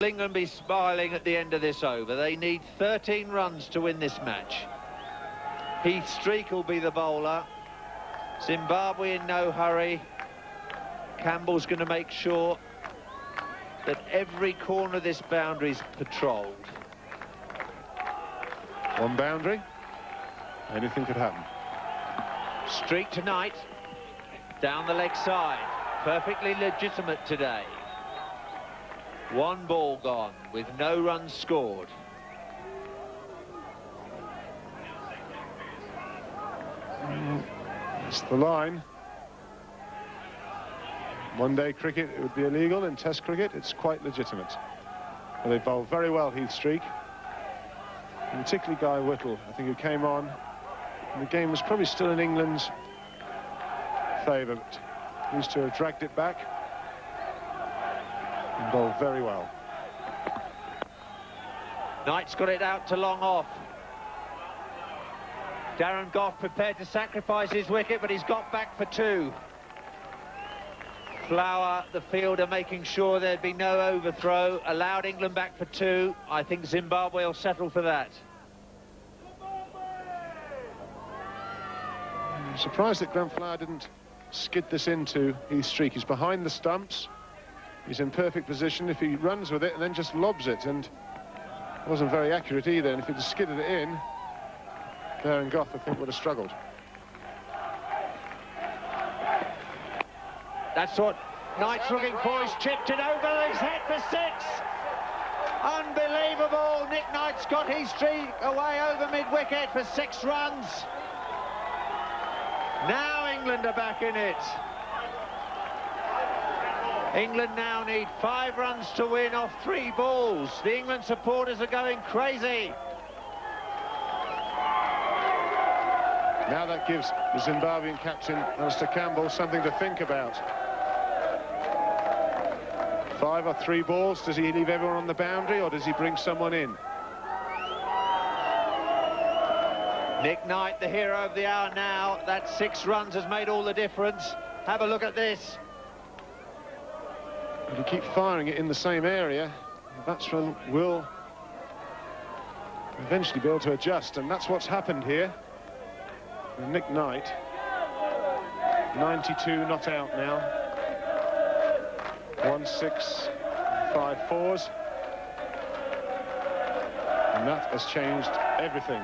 England be smiling at the end of this over. They need 13 runs to win this match. Heath Streak will be the bowler. Zimbabwe in no hurry. Campbell's going to make sure that every corner of this boundary is patrolled. One boundary, anything could happen. Streak tonight, down the leg side, perfectly legitimate today. One ball gone with no runs scored. That's the line. One-day cricket, it would be illegal. In Test cricket, it's quite legitimate. Well, they bowled very well, Heath Streak. And particularly Guy Whittle, I think, who came on. And the game was probably still in England's favour, but these two have dragged it back and bowled very well. Knight's got it out to long off. Darren Gough prepared to sacrifice his wicket, but he's got back for two. Flower, the fielder, making sure there'd be no overthrow, allowed England back for two. I think Zimbabwe will settle for that. I'm surprised that Grant Flower didn't skid this into Heath Streak. He's behind the stumps. He's in perfect position. If he runs with it and then just lobs it, and it wasn't very accurate either, and if he'd skidded it in, Darren Gough, I think, would have struggled. That's what Knight's looking for. He's chipped it over his head for six. Unbelievable. Nick Knight's got his streak away over mid-wicket for 6 runs. Now England are back in it. England now need 5 runs to win off 3 balls. The England supporters are going crazy. Now that gives the Zimbabwean captain, Alistair Campbell, something to think about. 5 or 3 balls. Does he leave everyone on the boundary, or does he bring someone in? Nick Knight, the hero of the hour now. That 6 runs has made all the difference. Have a look at this. If you keep firing it in the same area, the batsman will eventually be able to adjust, and that's what's happened here. And Nick Knight, 92 not out now. 1, 6, 5 fours. And that has changed everything.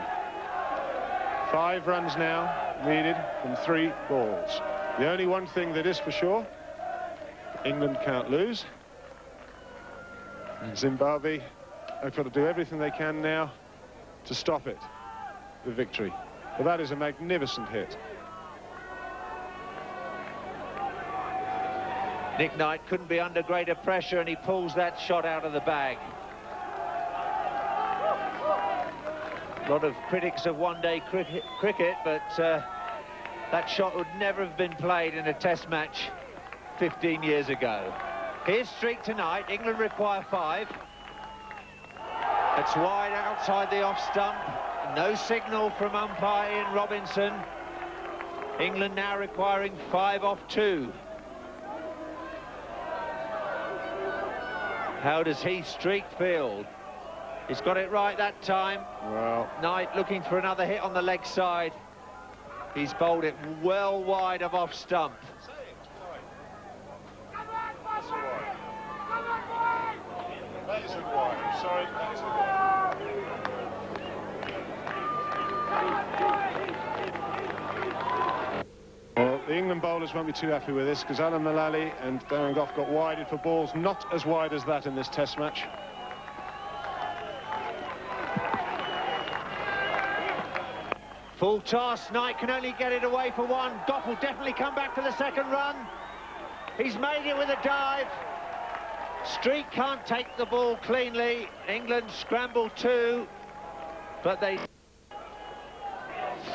5 runs now needed from 3 balls. The only one thing that is for sure, England can't lose. And Zimbabwe have got to do everything they can now to stop it, the victory. Well, that is a magnificent hit. Nick Knight couldn't be under greater pressure, and he pulls that shot out of the bag. A lot of critics of one-day cricket, but that shot would never have been played in a Test match 15 years ago. Here's Streak tonight. England require 5. It's wide outside the off stump. No signal from umpire Ian Robinson. England now requiring 5 off 2. How does Heath Streak feel? He's got it right that time. Well, Knight looking for another hit on the leg side. He's bowled it well wide of off stump. that isn't wide. Sorry, that isn't wide. Well, the England bowlers won't be too happy with this, because Alan Mullally and Darren Gough got wided for balls not as wide as that in this Test match. Full toss. Knight can only get it away for 1. Gough will definitely come back for the 2nd run. He's made it with a dive. Streak can't take the ball cleanly. England scramble 2, but they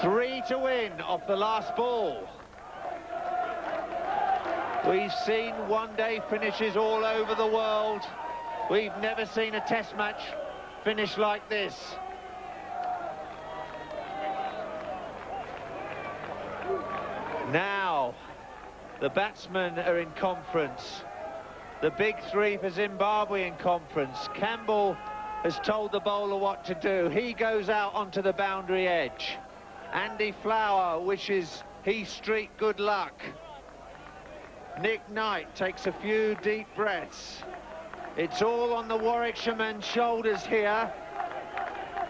3 to win off the last ball. We've seen one-day finishes all over the world. We've never seen a Test match finish like this. Now, the batsmen are in conference. The big three for Zimbabwe in conference. Campbell has told the bowler what to do. He goes out onto the boundary edge. Andy Flower wishes Heath Streak good luck. Nick Knight takes a few deep breaths. It's all on the Warwickshireman's shoulders here.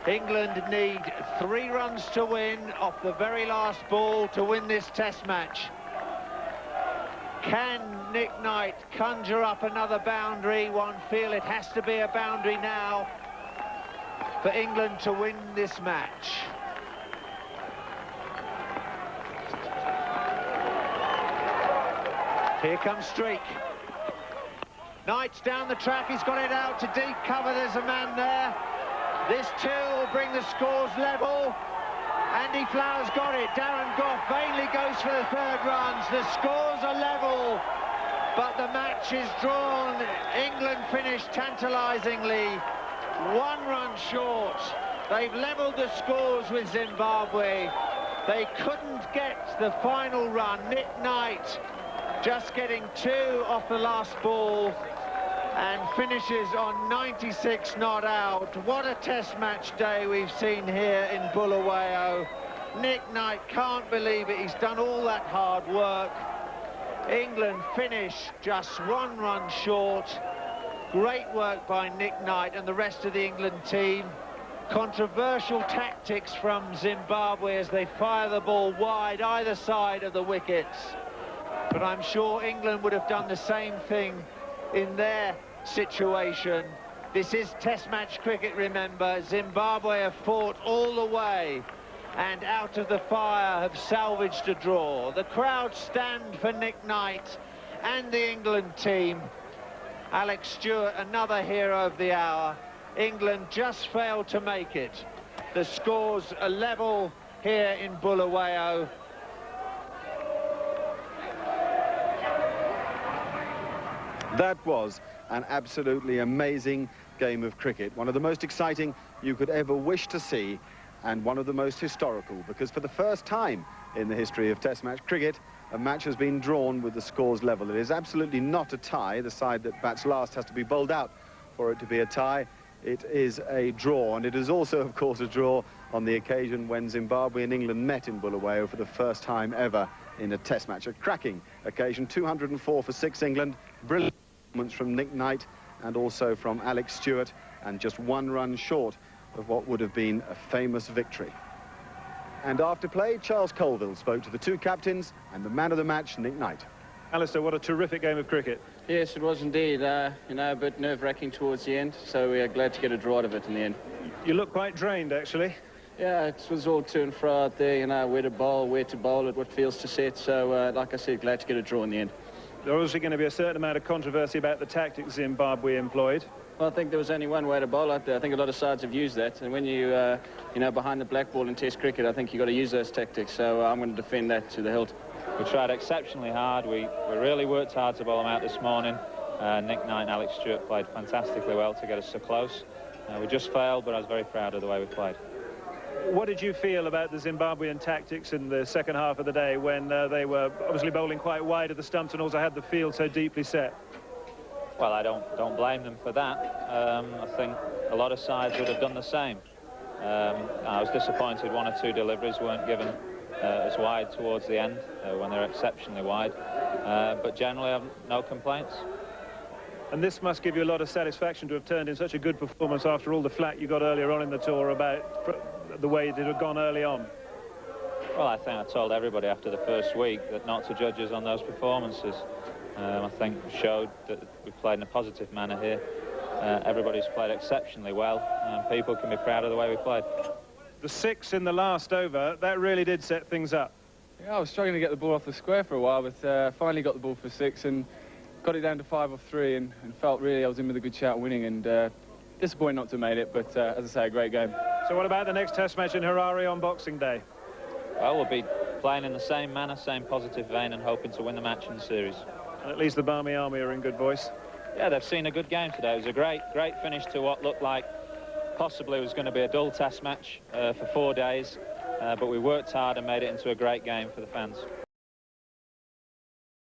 England need 3 runs to win off the very last ball to win this test match. Can Nick Knight conjure up another boundary? One feel it has to be a boundary now for England to win this match. Here comes Streak. Knight's down the track, he's got it out to deep cover, there's a man there. This too will bring the scores level. Andy Flower's got it. Darren Gough vainly goes for the 3rd runs. The scores are level, but the match is drawn. England finished tantalisingly 1 run short. They've levelled the scores with Zimbabwe. They couldn't get the final run. Nick Knight just getting 2 off the last ball and finishes on 96 not out. What a test match day we've seen here in Bulawayo. Nick Knight can't believe it. He's done all that hard work. England finish just 1 run short. Great work by Nick Knight and the rest of the England team. Controversial tactics from Zimbabwe as they fire the ball wide either side of the wickets. But I'm sure England would have done the same thing in their situation. This is test match cricket, remember. Zimbabwe have fought all the way and out of the fire have salvaged a draw. The crowd stand for Nick Knight and the England team. Alex Stewart, another hero of the hour. England just failed to make it. The scores are level here in Bulawayo. That was an absolutely amazing game of cricket. One of the most exciting you could ever wish to see, and one of the most historical, because for the first time in the history of Test match cricket, a match has been drawn with the scores level. It is absolutely not a tie. The side that bats last has to be bowled out for it to be a tie. It is a draw, and it is also, of course, a draw on the occasion when Zimbabwe and England met in Bulawayo for the first time ever in a Test match. A cracking occasion. 204 for 6 England. Brilliant performance from Nick Knight and also from Alex Stewart, and just 1 run short of what would have been a famous victory. And after play, Charles Colville spoke to the 2 captains and the man of the match, Nick Knight. Alistair, what a terrific game of cricket. Yes, it was indeed. You know, a bit nerve-wracking towards the end, so we are glad to get a draw out of it in the end. You look quite drained, actually. Yeah, it was all to and fro out there, you know, where to bowl it, what fields to set. So, like I said, glad to get a draw in the end. There's obviously going to be a certain amount of controversy about the tactics Zimbabwe employed. Well, I think there was only one way to bowl out there. I think a lot of sides have used that. And when you, you know, behind the black ball in Test cricket, I think you've got to use those tactics. So I'm going to defend that to the hilt. We tried exceptionally hard. We really worked hard to bowl them out this morning. Nick Knight and Alex Stewart played fantastically well to get us so close. We just failed, but I was very proud of the way we played. What did you feel about the Zimbabwean tactics in the second half of the day when they were obviously bowling quite wide of the stumps and also had the field so deeply set? Well, I don't blame them for that. I think a lot of sides would have done the same. I was disappointed 1 or 2 deliveries weren't given as wide towards the end when they're exceptionally wide. But generally, I have no complaints. And this must give you a lot of satisfaction to have turned in such a good performance after all the flack you got earlier on in the tour about the way it had gone early on. Well, I think I told everybody after the first week that not to judge us on those performances. I think we showed that we played in a positive manner here. Everybody's played exceptionally well, and people can be proud of the way we played. The 6 in the last over, that really did set things up. Yeah, I was struggling to get the ball off the square for a while, but finally got the ball for 6 and got it down to 5 off 3 and felt really I was in with a good shout winning, and disappointed not to have made it, but as I say, a great game. So what about the next Test match in Harare on Boxing Day? Well, we'll be playing in the same manner, same positive vein, and hoping to win the match in the series. And at least the Barmy Army are in good voice. Yeah, they've seen a good game today. It was a great finish to what looked like possibly was going to be a dull Test match for 4 days, but we worked hard and made it into a great game for the fans.